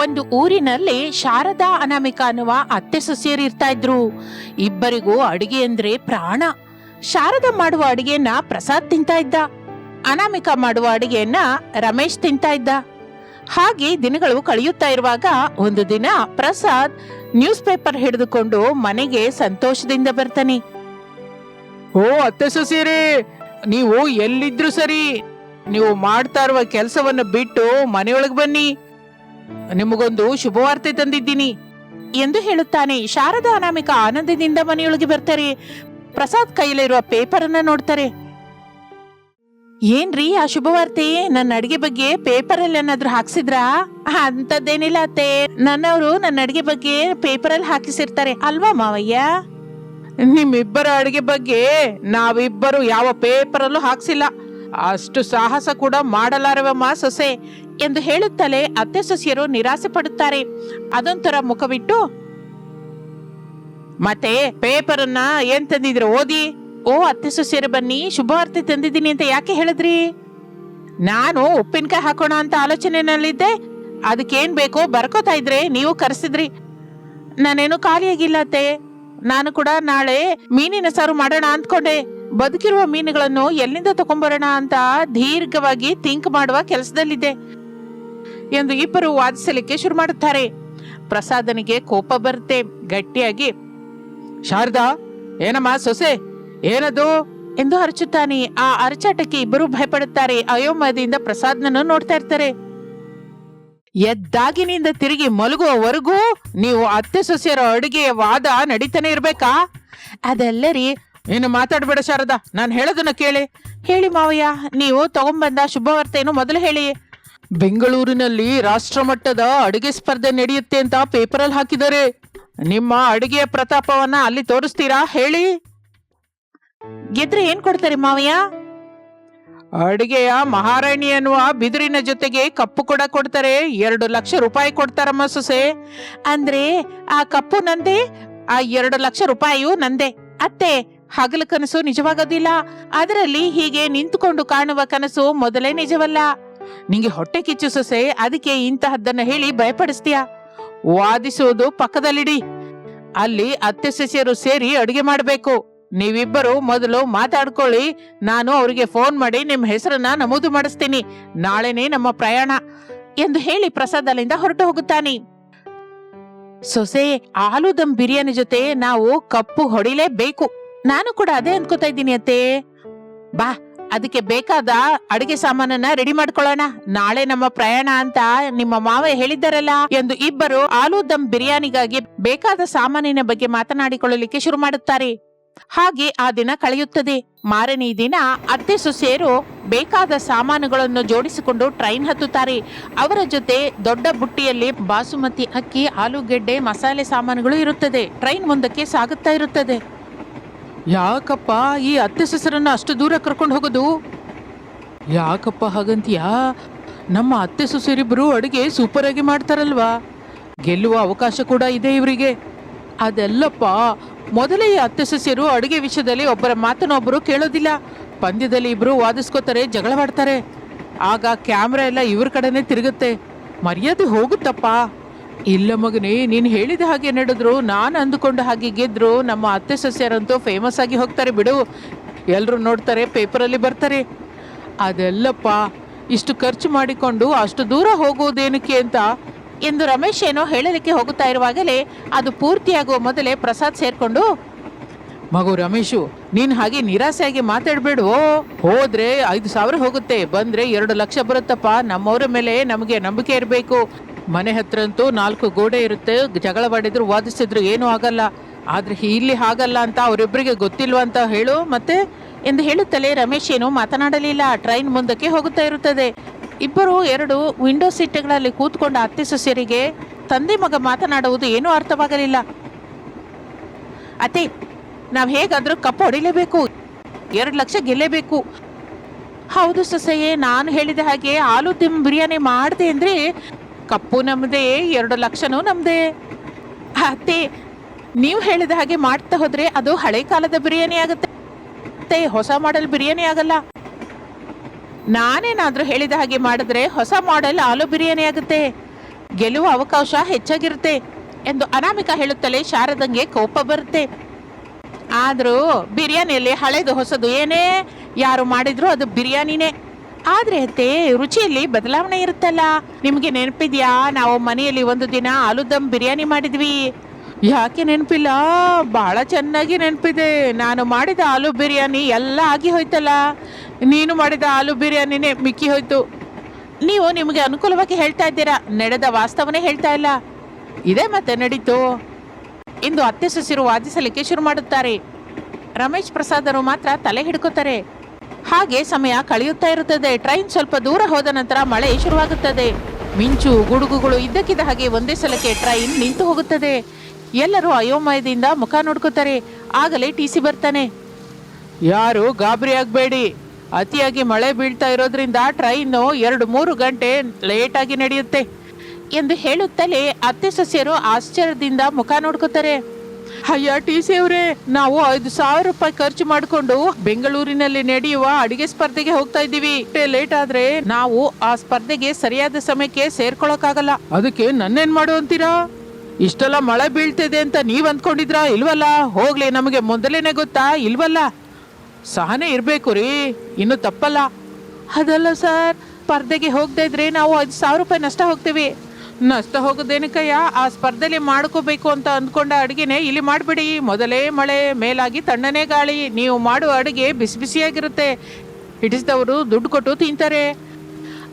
ಒಂದು ಊರಿನಲ್ಲಿ ಶಾರದಾ ಅನಾಮಿಕ ಅನ್ನುವ ಅತ್ತೆ ಸೊಸೆಯರು ಇರ್ತಾ ಇದ್ರು. ಇಬ್ಬರಿಗೂ ಅಡಿಗೆ ಅಂದ್ರೆ ಪ್ರಾಣ. ಶಾರದಾ ಮಾಡುವ ಅಡಿಗೆಯನ್ನ ಪ್ರಸಾದ್ ತಿಂತಾ ಇದ್ದ. ಅನಾಮಿಕ ಮಾಡುವ ಅಡಿಗೆಯನ್ನ ರಮೇಶ್ ತಿಂತಾ ಇದ್ದ. ಹಾಗೆ ದಿನಗಳು ಕಳೆಯುತ್ತಾ ಇರುವಾಗ ಒಂದು ದಿನ ಪ್ರಸಾದ್ ನ್ಯೂಸ್ ಪೇಪರ್ ಹಿಡಿದುಕೊಂಡು ಮನೆಗೆ ಸಂತೋಷದಿಂದ ಬರ್ತಾನೆ. ಓ ಅತ್ತೆ ಸೊಸೆಯರೇ, ನೀವು ಎಲ್ಲಿದ್ರು ಸರಿ, ನೀವು ಮಾಡ್ತಾ ಇರುವ ಕೆಲಸವನ್ನ ಬಿಟ್ಟು ಮನೆಯೊಳಗೆ ಬನ್ನಿ, ನಿಮಗೊಂದು ಶುಭವಾರ್ತೆ ತಂದಿದ್ದೀನಿ ಎಂದು ಹೇಳುತ್ತಾನೆ. ಶಾರದಾ ಅನಾಮಿಕ ಆನಂದದಿಂದ ಮನೆಯೊಳಗೆ ಬರ್ತಾರೆ. ಪ್ರಸಾದ್ ಕೈಯಲ್ಲಿರುವ ಪೇಪರ್ ಅನ್ನ ನೋಡ್ತಾರೆ. ಏನ್ರಿ ಆ ಶುಭವಾರ್ತೆ? ನನ್ನ ಅಡಿಗೆ ಬಗ್ಗೆ ಪೇಪರ್ ಅಲ್ಲಿ ಏನಾದ್ರು ಹಾಕ್ಸಿದ್ರಾ? ಅಂತದ್ದೇನಿಲ್ಲ ಅತ್ತೆ, ನನ್ನವರು ನನ್ನ ಅಡಿಗೆ ಬಗ್ಗೆ ಪೇಪರ್ ಅಲ್ಲಿ ಹಾಕಿಸಿರ್ತಾರೆ ಅಲ್ವಾ ಮಾವಯ್ಯ? ನಿಮ್ಮಿಬ್ಬರ ಅಡಿಗೆ ಬಗ್ಗೆ ನಾವಿಬ್ಬರು ಯಾವ ಪೇಪರಲ್ಲೂ ಹಾಕ್ಸಿಲ್ಲ, ಅಷ್ಟು ಸಾಹಸ ಕೂಡ ಮಾಡಲಾರವಮ್ಮ ಸೊಸೆ ಎಂದು ಹೇಳುತ್ತಲೇ ಅತ್ತೆ ಸೊಸೆಯರು ನಿರಾಸೆ ಪಡುತ್ತಾರೆ. ಅದೊಂಥರ ಮುಖವಿಟ್ಟು, ಮತ್ತೆ ಪೇಪರ್ ಅನ್ನ ಏನ್ ತಂದಿದ್ರೆ ಓದಿ. ಓ ಅತ್ತೆ ಸೊಸೆಯರು ಬನ್ನಿ, ಶುಭವಾರ್ತೆ ತಂದಿದ್ದೀನಿ ಅಂತ ಯಾಕೆ ಹೇಳಿದ್ರಿ? ನಾನು ಉಪ್ಪಿನಕಾಯಿ ಹಾಕೋಣ ಅಂತ ಆಲೋಚನೆನಲ್ಲಿದ್ದೆ, ಅದಕ್ಕೇನ್ ಬೇಕೋ ಬರ್ಕೋತಾ ಇದ್ರೆ ನೀವು ಕರೆಸಿದ್ರಿ. ನಾನೇನು ಖಾಲಿಯಾಗಿಲ್ಲ ಅತ್ತೆ, ನಾನು ಕೂಡ ನಾಳೆ ಮೀನಿನ ಸಾರು ಮಾಡೋಣ ಅಂದ್ಕೊಂಡೆ. ಬದುಕಿರುವ ಮೀನುಗಳನ್ನು ಎಲ್ಲಿಂದ ತಗೊಂಡ್ಬರೋಣ ಅಂತ ದೀರ್ಘವಾಗಿ ಥಿಂಕ್ ಮಾಡುವ ಕೆಲಸದಲ್ಲಿದ್ದೆ ಎಂದು ಇಬ್ಬರು ವಾದಿಸಲಿಕ್ಕೆ ಶುರು ಮಾಡುತ್ತಾರೆ. ಪ್ರಸಾದನಿಗೆ ಕೋಪ ಬರುತ್ತೆ. ಗಟ್ಟಿಯಾಗಿ, ಶಾರದಾ, ಏನಮ್ಮ ಸೊಸೆ, ಏನದು ಎಂದು ಅರಚುತ್ತಾನೆ. ಆ ಅರಚಾಟಕ್ಕೆ ಇಬ್ಬರು ಭಯಪಡುತ್ತಾರೆ. ಅಯೋಮಯದಿಂದ ಪ್ರಸಾದ್ನನ್ನು ನೋಡ್ತಾ ಇರ್ತಾರೆ. ಎದ್ದಾಗಿನಿಂದ ತಿರುಗಿ ಮಲಗುವವರೆಗೂ ನೀವು ಅತ್ತೆ ಸೊಸೆಯರ ಅಡುಗೆಯ ವಾದ ನಡೀತಾನೆ ಇರ್ಬೇಕಾ? ಅದೆಲ್ಲರಿ, ಇನ್ನು ಮಾತಾಡ್ಬೇಡ ಶಾರದಾ, ನಾನು ಹೇಳೋದನ್ನ ಕೇಳಿ. ಹೇಳಿ ಮಾವಯ್ಯ, ನೀವು ತಗೊಂಡ್ಬಂದ ಶುಭವಾರ್ತೆಯನ್ನು ಮೊದಲು ಹೇಳಿ. ಬೆಂಗಳೂರಿನಲ್ಲಿ ರಾಷ್ಟ್ರಮಟ್ಟದ ಅಡುಗೆ ಸ್ಪರ್ಧೆ ನಡೆಯುತ್ತೆ ಅಂತ ಪೇಪರಲ್ಲಿ ಹಾಕಿದ್ದಾರೆ. ನಿಮ್ಮ ಅಡುಗೆಯ ಪ್ರತಾಪವನ್ನ ಅಲ್ಲಿ ತೋರಿಸ್ತೀರಾ ಹೇಳಿ? ಗೆದ್ರೆ ಏನ್ ಕೊಡ್ತಾರೆ ಮಾವಯ್ಯ? ಅಡುಗೆಯ ಮಹಾರಾಣಿ ಅನ್ನುವ ಬಿದಿರಿನ ಜೊತೆಗೆ ಕಪ್ಪು ಕೂಡ ಕೊಡ್ತಾರೆ. 2 ಲಕ್ಷ ರೂಪಾಯಿ ಕೊಡ್ತಾರಮ್ಮ ಸೊಸೆ. ಅಂದ್ರೆ ಆ ಕಪ್ಪು ನಂದೆ, ಆ 2 ಲಕ್ಷ ರೂಪಾಯಿಯು ನಂದೆ. ಅತ್ತೆ, ಹಗಲ ಕನಸು ನಿಜವಾಗೋದಿಲ್ಲ. ಅದರಲ್ಲಿ ಹೀಗೆ ನಿಂತುಕೊಂಡು ಕಾಣುವ ಕನಸು ಮೊದಲೇ ನಿಜವಲ್ಲ. ನಿಂಗೆ ಹೊಟ್ಟೆ ಕಿಚ್ಚು ಸೊಸೆ, ಅದಕ್ಕೆ ಇಂತಹದ್ದನ್ನ ಹೇಳಿ ಭಯಪಡಿಸ್ತೀಯ? ವಾದಿಸುವುದು ಪಕ್ಕದಲ್ಲಿಡಿ. ಅಲ್ಲಿ ಅತ್ತೆ ಸೊಸೆಯರು ಸೇರಿ ಅಡುಗೆ ಮಾಡಬೇಕು. ನೀವಿಬ್ಬರು ಮೊದಲು ಮಾತಾಡ್ಕೊಳ್ಳಿ, ನಾನು ಅವರಿಗೆ ಫೋನ್ ಮಾಡಿ ನಿಮ್ಮ ಹೆಸರನ್ನ ನಮೂದು ಮಾಡಿಸ್ತೀನಿ. ನಾಳೆನೇ ನಮ್ಮ ಪ್ರಯಾಣ ಎಂದು ಹೇಳಿ ಪ್ರಸಾದ್ ಅಲ್ಲಿಂದ ಹೊರಟು ಹೋಗುತ್ತಾನೆ. ಸೊಸೆ, ಆಲೂ ದಮ್ ಬಿರಿಯಾನಿ ಜೊತೆ ನಾವು ಕಪ್ಪು ಹೊಡಿಲೇಬೇಕು. ನಾನು ಕೂಡ ಅದೇ ಅನ್ಕೋತಾ ಇದ್ದೀನಿ ಅತ್ತೆ. ಬಾ, ಅದಕ್ಕೆ ಬೇಕಾದ ಅಡಿಗೆ ಸಾಮಾನನ್ನ ರೆಡಿ ಮಾಡ್ಕೊಳ್ಳೋಣ. ನಾಳೆ ನಮ್ಮ ಪ್ರಯಾಣ ಅಂತ ನಿಮ್ಮ ಮಾವ ಹೇಳಿದ್ದಾರಲ್ಲ ಎಂದು ಇಬ್ಬರು ಆಲೂ ದಮ್ ಬಿರಿಯಾನಿಗಾಗಿ ಬೇಕಾದ ಸಾಮಾನಿನ ಬಗ್ಗೆ ಮಾತನಾಡಿಕೊಳ್ಳಲಿಕ್ಕೆ ಶುರು ಮಾಡುತ್ತಾರೆ. ಹಾಗೆ ಆ ದಿನ ಕಳೆಯುತ್ತದೆ. ಮಾರನೇ ದಿನ ಅತ್ತೆ ಸೊಸೆಯರು ಬೇಕಾದ ಸಾಮಾನುಗಳನ್ನು ಜೋಡಿಸಿಕೊಂಡು ಟ್ರೈನ್ ಹತ್ತುತ್ತಾರೆ. ಅವರ ಜೊತೆ ದೊಡ್ಡ ಬುಟ್ಟಿಯಲ್ಲಿ ಬಾಸುಮತಿ ಅಕ್ಕಿ, ಆಲೂಗೆಡ್ಡೆ, ಮಸಾಲೆ ಸಾಮಾನುಗಳು ಇರುತ್ತದೆ. ಟ್ರೈನ್ ಮುಂದಕ್ಕೆ ಸಾಗುತ್ತಾ ಇರುತ್ತದೆ. ಯಾಕಪ್ಪ ಈ ಅತ್ತೆ ಸೊಸೆರನ್ನ ಅಷ್ಟು ದೂರ ಕರ್ಕೊಂಡು ಹೋಗೋದು? ಯಾಕಪ್ಪ ಹಾಗಂತೀಯಾ? ನಮ್ಮ ಅತ್ತೆ ಸೊಸೆರಿಬ್ಬರು ಅಡುಗೆ ಸೂಪರ್ ಆಗಿ ಮಾಡ್ತಾರಲ್ವಾ, ಗೆಲ್ಲುವ ಅವಕಾಶ ಕೂಡ ಇದೆ ಇವರಿಗೆ. ಅದೆಲ್ಲಪ್ಪ, ಮೊದಲೇ ಈ ಅತ್ತೆ ಸೊಸೆಯರು ಅಡುಗೆ ವಿಷಯದಲ್ಲಿ ಒಬ್ಬರ ಮಾತನ್ನೊಬ್ಬರು ಕೇಳೋದಿಲ್ಲ. ಪಂದ್ಯದಲ್ಲಿ ಇಬ್ರು ವಾದಿಸ್ಕೋತಾರೆ, ಜಗಳವಾಡ್ತಾರೆ. ಆಗ ಕ್ಯಾಮ್ರಾ ಎಲ್ಲ ಇವ್ರ ಕಡೆನೆ ತಿರುಗುತ್ತೆ. ಮರ್ಯಾದೆ ಹೋಗುತ್ತಪ್ಪ. ಇಲ್ಲ ಮಗನೇ, ನೀನು ಹೇಳಿದ ಹಾಗೆ ನಡೆದ್ರು, ನಾನು ಅಂದುಕೊಂಡ ಹಾಗೆ ಗೆದ್ರು ನಮ್ಮ ಅತ್ತೆ ಸೊಸೆಯರಂತೂ ಫೇಮಸ್ ಆಗಿ ಹೋಗ್ತಾರೆ ಬಿಡು. ಎಲ್ಲರೂ ನೋಡ್ತಾರೆ, ಪೇಪರಲ್ಲಿ ಬರ್ತಾರೆ. ಅದೆಲ್ಲಪ್ಪ, ಇಷ್ಟು ಖರ್ಚು ಮಾಡಿಕೊಂಡು ಅಷ್ಟು ದೂರ ಹೋಗುವುದೇನಕ್ಕೆ ಅಂತ ಎಂದು ರಮೇಶ್ ಏನೋ ಹೇಳಲಿಕ್ಕೆ ಹೋಗುತ್ತಾ ಇರುವಾಗಲೇ ಅದು ಪೂರ್ತಿಯಾಗುವ ಮೊದಲೇ ಪ್ರಸಾದ್ ಸೇರ್ಕೊಂಡು, ಮಗು ರಮೇಶು, ನೀನ್ ಹಾಗೆ ನಿರಾಸೆಯಾಗಿ ಮಾತಾಡ್ಬೇಡು. ಹೋದ್ರೆ 5,000 ಹೋಗುತ್ತೆ, ಬಂದ್ರೆ 2 ಲಕ್ಷ ಬರುತ್ತಪ್ಪ. ನಮ್ಮವ್ರ ಮೇಲೆ ನಮಗೆ ನಂಬಿಕೆ ಇರಬೇಕು. ಮನೆ ಹತ್ರ ಅಂತೂ 4 ಗೋಡೆ ಇರುತ್ತೆ, ಜಗಳವಾಡಿದ್ರು ವಾದಿಸಿದ್ರು ಏನೂ ಆಗಲ್ಲ. ಆದ್ರೆ ಇಲ್ಲಿ ಹಾಗಲ್ಲ ಅಂತ ಅವರಿಬ್ಬರಿಗೆ ಗೊತ್ತಿಲ್ವಾ ಅಂತ ಹೇಳು ಮತ್ತೆ ಎಂದು ಹೇಳುತ್ತಲೇ ರಮೇಶ್ ಏನು ಮಾತನಾಡಲಿಲ್ಲ. ಟ್ರೈನ್ ಮುಂದಕ್ಕೆ ಹೋಗುತ್ತಾ ಇರುತ್ತದೆ. ಇಬ್ಬರು 2 ವಿಂಡೋ ಸೀಟ್ಗಳಲ್ಲಿ ಕೂತ್ಕೊಂಡ ಅತ್ತೆ ಸೊಸೆಯರಿಗೆ ತಂದೆ ಮಗ ಮಾತನಾಡುವುದು ಏನೂ ಅರ್ಥವಾಗಲಿಲ್ಲ. ಅತ್ತೆ, ನಾವ್ ಹೇಗಾದ್ರೂ ಕಪ್ಪು ಹೊಡಿಲೇಬೇಕು, 2 ಲಕ್ಷ ಗೆಲ್ಲೇಬೇಕು. ಹೌದು ಸೊಸೆಯೇ, ನಾನು ಹೇಳಿದ ಹಾಗೆ ಆಲೂ ದಮ್ ಬಿರಿಯಾನಿ ಮಾಡಿದೆ ಅಂದ್ರೆ ಕಪ್ಪು ನಮ್ದೇ, 2 ಲಕ್ಷನೂ ನಮ್ದೇ. ಅತ್ತೆ, ನೀವು ಹೇಳಿದ ಹಾಗೆ ಮಾಡ್ತಾ ಹೋದ್ರೆ ಅದು ಹಳೆ ಕಾಲದ ಬಿರಿಯಾನಿ ಆಗುತ್ತೆ, ಹೊಸ ಮಾಡೆಲ್ ಬಿರಿಯಾನಿ ಆಗಲ್ಲ. ನಾನೇನಾದ್ರೂ ಹೇಳಿದ ಹಾಗೆ ಮಾಡಿದ್ರೆ ಹೊಸ ಮಾಡೆಲ್ ಆಲೂ ಬಿರಿಯಾನಿ ಆಗುತ್ತೆ. ಗೆಲ್ಲುವ ಅವಕಾಶ ಹೆಚ್ಚಾಗಿರುತ್ತೆ ಎಂದು ಅನಾಮಿಕಾ ಹೇಳುತ್ತಲೇ ಶಾರದಂಗೆ ಕೋಪ ಬರುತ್ತೆ. ಆದ್ರೂ ಬಿರಿಯಾನಿಯಲ್ಲಿ ಹಳೇದು ಹೊಸದು ಏನೇ ಯಾರು ಮಾಡಿದ್ರು ಅದು ಬಿರಿಯಾನಿನೇ. ಆದ್ರೆ ಅತ್ತೆ, ರುಚಿಯಲ್ಲಿ ಬದಲಾವಣೆ ಇರುತ್ತಲ್ಲ. ನಿಮ್ಗೆ ನೆನಪಿದ್ಯಾ, ನಾವು ಮನೆಯಲ್ಲಿ ಒಂದು ದಿನ ಆಲೂ ದಮ್ ಬಿರಿಯಾನಿ ಮಾಡಿದ್ವಿ. ಯಾಕೆ ನೆನಪಿಲ್ಲ? ಬಹಳ ಚೆನ್ನಾಗಿ ನೆನಪಿದೆ. ನಾನು ಮಾಡಿದ ಆಲೂ ಬಿರಿಯಾನಿ ಎಲ್ಲ ಆಗಿ ಹೋಯ್ತಲ್ಲ. ನೀನು ಮಾಡಿದ ಆಲೂ ಬಿರಿಯಾನಿನೇ ಮಿಕ್ಕಿ ಹೋಯ್ತು. ನೀವು ನಿಮಗೆ ಅನುಕೂಲವಾಗಿ ಹೇಳ್ತಾ ಇದ್ದೀರಾ, ನಡೆದ ವಾಸ್ತವನೇ ಹೇಳ್ತಾ ಇಲ್ಲ. ಇದೇ ಮತ್ತೆ ನಡೀತು ಇಂದು ಅತ್ತೆ ಸೊಸೆರು ವಾದಿಸಲಿಕ್ಕೆ ಶುರು ಮಾಡುತ್ತಾರೆ. ರಮೇಶ್ ಪ್ರಸಾದರು ಮಾತ್ರ ತಲೆ ಹಿಡ್ಕೋತಾರೆ. ಹಾಗೆ ಸಮಯ ಕಳೆಯುತ್ತಾ ಇರುತ್ತದೆ. ಟ್ರೈನ್ ಸ್ವಲ್ಪ ದೂರ ಹೋದ ನಂತರ ಮಳೆ ಶುರುವಾಗುತ್ತದೆ. ಮಿಂಚು ಗುಡುಗುಗಳು ಇದ್ದಕ್ಕಿದ್ದ ಹಾಗೆ ಒಂದೇ ಸಲಕ್ಕೆ ಟ್ರೈನ್ ನಿಂತು ಹೋಗುತ್ತದೆ. ಎಲ್ಲರೂ ಅಯೋಮಯದಿಂದ ಮುಖ ನೋಡ್ಕೋತಾರೆ. ಆಗಲೇ ಟಿಸಿ ಬರ್ತಾನೆ. ಯಾರು ಗಾಬರಿ ಆಗಬೇಡಿ. ಅತಿಯಾಗಿ ಮಳೆ ಬೀಳ್ತಾ ಇರೋದ್ರಿಂದ ಟ್ರೈನು 2-3 ಗಂಟೆ ಲೇಟ್ ಆಗಿ ನಡೆಯುತ್ತೆ ಎಂದು ಹೇಳುತ್ತಲೇ ಅತ್ತೆ ಸೊಸೆಯರು ಆಶ್ಚರ್ಯದಿಂದ ಮುಖ ನೋಡ್ಕೋತಾರೆ. ಅಯ್ಯ ಟಿಸಿ ಅವರೇ, ನಾವು 5,000 ರೂಪಾಯಿ ಖರ್ಚು ಮಾಡಿಕೊಂಡು ಬೆಂಗಳೂರಿನಲ್ಲಿ ನಡೆಯುವ ಅಡಿಗೆ ಸ್ಪರ್ಧೆಗೆ ಹೋಗ್ತಾ ಇದ್ದೀವಿ. ಲೇಟ್ ಆದ್ರೆ ನಾವು ಆ ಸ್ಪರ್ಧೆಗೆ ಸರಿಯಾದ ಸಮಯಕ್ಕೆ ಸೇರ್ಕೊಳಕ್ಕಾಗಲ್ಲ. ಅದಕ್ಕೆ ನನ್ನೇನ್ ಮಾಡು ಅಂತೀರಾ? ಇಷ್ಟೆಲ್ಲ ಮಳೆ ಬೀಳ್ತಿದೆ ಅಂತ ನೀವ್ ಅಂದ್ಕೊಂಡಿದ್ರಾ? ಇಲ್ವಲ್ಲ. ಹೋಗ್ಲಿ, ನಮಗೆ ಮೊದಲೇನೆ ಗೊತ್ತಾ? ಇಲ್ವಲ್ಲ. ಸಹನೆ ಇರ್ಬೇಕು ರೀ, ಇನ್ನು ತಪ್ಪಲ್ಲ. ಅದಲ್ಲ ಸರ್, ಸ್ಪರ್ಧೆಗೆ ಹೋಗದೆ ಇದ್ರೆ ನಾವು 5,000 ರೂಪಾಯಿ ನಷ್ಟ ಹೋಗ್ತೀವಿ. ನಷ್ಟ ಹೋಗೋದೇನಕ್ಕಯ್ಯ? ಆ ಸ್ಪರ್ಧೆಲಿ ಮಾಡ್ಕೋಬೇಕು ಅಂತ ಅಂದ್ಕೊಂಡ ಅಡುಗೆನೆ ಇಲ್ಲಿ ಮಾಡ್ಬಿಡಿ. ಮೊದಲೇ ಮಳೆ, ಮೇಲಾಗಿ ತಣ್ಣನೇ ಗಾಳಿ. ನೀವು ಮಾಡುವ ಅಡುಗೆ ಬಿಸಿ ಬಿಸಿಯಾಗಿರುತ್ತೆ. ಹಿಡಿಸಿದವರು ದುಡ್ಡು ಕೊಟ್ಟು ತಿಂತಾರೆ.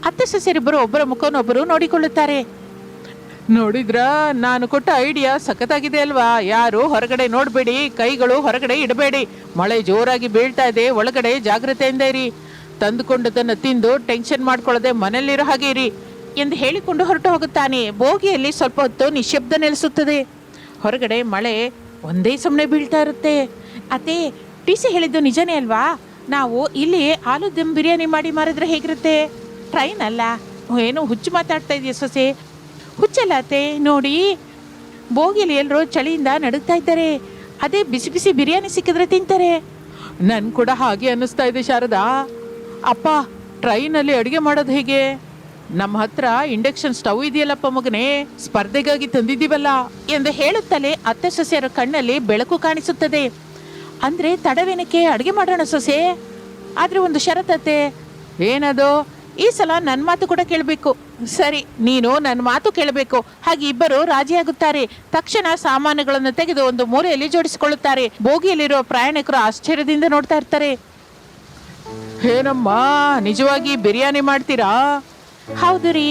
ಅತ್ತೆ ಸೊಸೆಯರಿಬ್ಬರು ಒಬ್ಬರ ಮುಖನೊಬ್ಬರು ನೋಡಿಕೊಳ್ಳುತ್ತಾರೆ. ನೋಡಿದ್ರ, ನಾನು ಕೊಟ್ಟ ಐಡಿಯಾ ಸಖತ್ತಾಗಿದೆ ಅಲ್ವಾ? ಯಾರು ಹೊರಗಡೆ ನೋಡ್ಬೇಡಿ, ಕೈಗಳು ಹೊರಗಡೆ ಇಡಬೇಡಿ. ಮಳೆ ಜೋರಾಗಿ ಬೀಳ್ತಾ ಇದೆ, ಒಳಗಡೆ ಜಾಗ್ರತೆಯಿಂದ ಇರಿ. ತಂದುಕೊಂಡದನ್ನು ತಿಂದು ಟೆನ್ಷನ್ ಮಾಡ್ಕೊಳ್ಳದೆ ಮನೇಲಿರೋ ಹಾಗೆ ಇರಿ ಎಂದು ಹೇಳಿಕೊಂಡು ಹೊರಟು ಹೋಗುತ್ತಾನೆ. ಬೋಗಿಯಲ್ಲಿ ಸ್ವಲ್ಪ ಹೊತ್ತು ನಿಶ್ಶಬ್ದ ನೆಲೆಸುತ್ತದೆ. ಹೊರಗಡೆ ಮಳೆ ಒಂದೇ ಸುಮ್ಮನೆ ಬೀಳ್ತಾ ಇರುತ್ತೆ. ಅತ್ತೆ, ಟಿಸಿ ಹೇಳಿದ್ದು ನಿಜನೇ ಅಲ್ವಾ? ನಾವು ಇಲ್ಲಿ ಆಲೂ ದಮ್ ಬಿರಿಯಾನಿ ಮಾಡಿ ಮಾರಿದ್ರೆ ಹೇಗಿರುತ್ತೆ? ಟ್ರೈನ್ ಅಲ್ಲ. ಏನು ಹುಚ್ಚು ಮಾತಾಡ್ತಾ ಇದೆಯಾ ಸೊಸೆ? ಹುಚ್ಚಲ್ಲ ಅತ್ತೆ, ನೋಡಿ ಬೋಗಿಯಲ್ಲಿ ಎಲ್ಲರೂ ಚಳಿಯಿಂದ ನಡುಗ್ತಾ ಇದ್ದಾರೆ. ಅದೇ ಬಿಸಿ ಬಿಸಿ ಬಿರಿಯಾನಿ ಸಿಕ್ಕಿದ್ರೆ ತಿಂತಾರೆ. ನನ್ ಕೂಡ ಹಾಗೆ ಅನ್ನಿಸ್ತಾ ಇದೆ ಶಾರದಾ. ಅಪ್ಪ, ಟ್ರೈನಲ್ಲಿ ಅಡುಗೆ ಮಾಡೋದು ಹೇಗೆ? ನಮ್ಮ ಹತ್ರ ಇಂಡಕ್ಷನ್ ಸ್ಟವ್ ಇದೆಯಲ್ಲಪ್ಪ ಮಗನೇ, ಸ್ಪರ್ಧೆಗಾಗಿ ತಂದಿದ್ದೀವಲ್ಲ ಎಂದು ಹೇಳುತ್ತಲೇ ಅತ್ತೆ ಸೊಸೆಯರ ಕಣ್ಣಲ್ಲಿ ಬೆಳಕು ಕಾಣಿಸುತ್ತದೆ. ಅಂದ್ರೆ ತಡವೇನಕ್ಕೆ, ಅಡುಗೆ ಮಾಡೋಣ ಸೊಸೆ. ಆದ್ರೆ ಒಂದು ಷರತ್ತತ್ತೆ. ಏನದು? ಈ ಸಲ ನನ್ನ ಮಾತು ಕೂಡ ಕೇಳಬೇಕು. ಸರಿ, ನೀನು ನನ್ನ ಮಾತು ಕೇಳಬೇಕು. ಹಾಗೆ ಇಬ್ಬರು ರಾಜಿಯಾಗುತ್ತಾರೆ. ತಕ್ಷಣ ಸಾಮಾನುಗಳನ್ನು ತೆಗೆದು ಒಂದು ಮೂಲೆಯಲ್ಲಿ ಜೋಡಿಸಿಕೊಳ್ಳುತ್ತಾರೆ. ಬೋಗಿಯಲ್ಲಿರುವ ಪ್ರಯಾಣಿಕರು ಆಶ್ಚರ್ಯದಿಂದ ನೋಡ್ತಾ ಇರ್ತಾರೆ. ಏನಮ್ಮ, ನಿಜವಾಗಿ ಬಿರಿಯಾನಿ ಮಾಡ್ತೀರಾ? ಹೌದು ರೀ.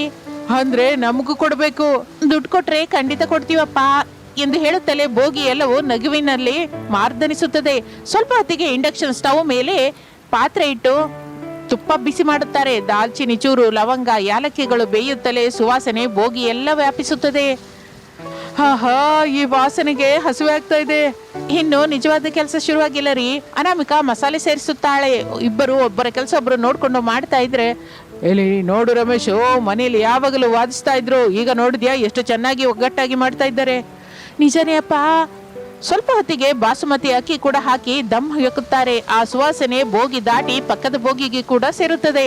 ಅಂದ್ರೆ ನಮಗೂ ಕೊಡ್ಬೇಕು. ದುಡ್ಡು ಕೊಟ್ರೆ ಖಂಡಿತ ಕೊಡ್ತೀವಪ್ಪ ಎಂದು ಹೇಳುತ್ತಲೇ ಬೋಗಿ ಎಲ್ಲವೂ ನಗುವಿನಲ್ಲಿ ಮಾರ್ದನಿಸುತ್ತದೆ. ಸ್ವಲ್ಪ ಹೊತ್ತಿಗೆ ಇಂಡಕ್ಷನ್ ಸ್ಟವ್ ಮೇಲೆ ಪಾತ್ರೆ ಇಟ್ಟು ತುಪ್ಪ ಬಿಸಿ ಮಾಡುತ್ತಾರೆ. ದಾಲ್ಚಿನ್ನಿ ಚೂರು, ಲವಂಗ, ಯಾಲಕ್ಕಿಗಳು ಬೇಯುತ್ತಲೇ ಸುವಾಸನೆ ಬೋಗಿ ಎಲ್ಲ ವ್ಯಾಪಿಸುತ್ತದೆ. ಹಾ, ಈ ವಾಸನೆಗೆ ಹಸಿವೆ ಆಗ್ತಾ ಇದೆ. ಇನ್ನು ನಿಜವಾದ ಕೆಲಸ ಶುರುವಾಗಿಲ್ಲ ರೀ. ಅನಾಮಿಕಾ ಮಸಾಲೆ ಸೇರಿಸುತ್ತಾಳೆ. ಇಬ್ಬರು ಒಬ್ಬರ ಕೆಲಸ ಒಬ್ಬರು ನೋಡ್ಕೊಂಡು ಮಾಡ್ತಾ ಇದ್ರೆ, ಎಲ್ಲಿ ನೋಡು ರಮೇಶು, ಮನೇಲಿ ಯಾವಾಗಲೂ ವಾದಿಸ್ತಾ ಇದ್ರು. ಈಗ ನೋಡಿದ್ಯಾ ಎಷ್ಟು ಚೆನ್ನಾಗಿ ಒಗ್ಗಟ್ಟಾಗಿ ಮಾಡ್ತಾ ಇದ್ದಾರೆ. ನಿಜನೇ ಅಪ್ಪ. ಸ್ವಲ್ಪ ಹೊತ್ತಿಗೆ ಬಾಸುಮತಿ ಅಕ್ಕಿ ಕೂಡ ಹಾಕಿ ದಮ್ ಹಾಕುತ್ತಾರೆ. ಆ ಸುವಾಸನೆ ಬೋಗಿ ದಾಟಿ ಪಕ್ಕದ ಬೋಗಿಗೆ ಕೂಡ ಸೇರುತ್ತದೆ.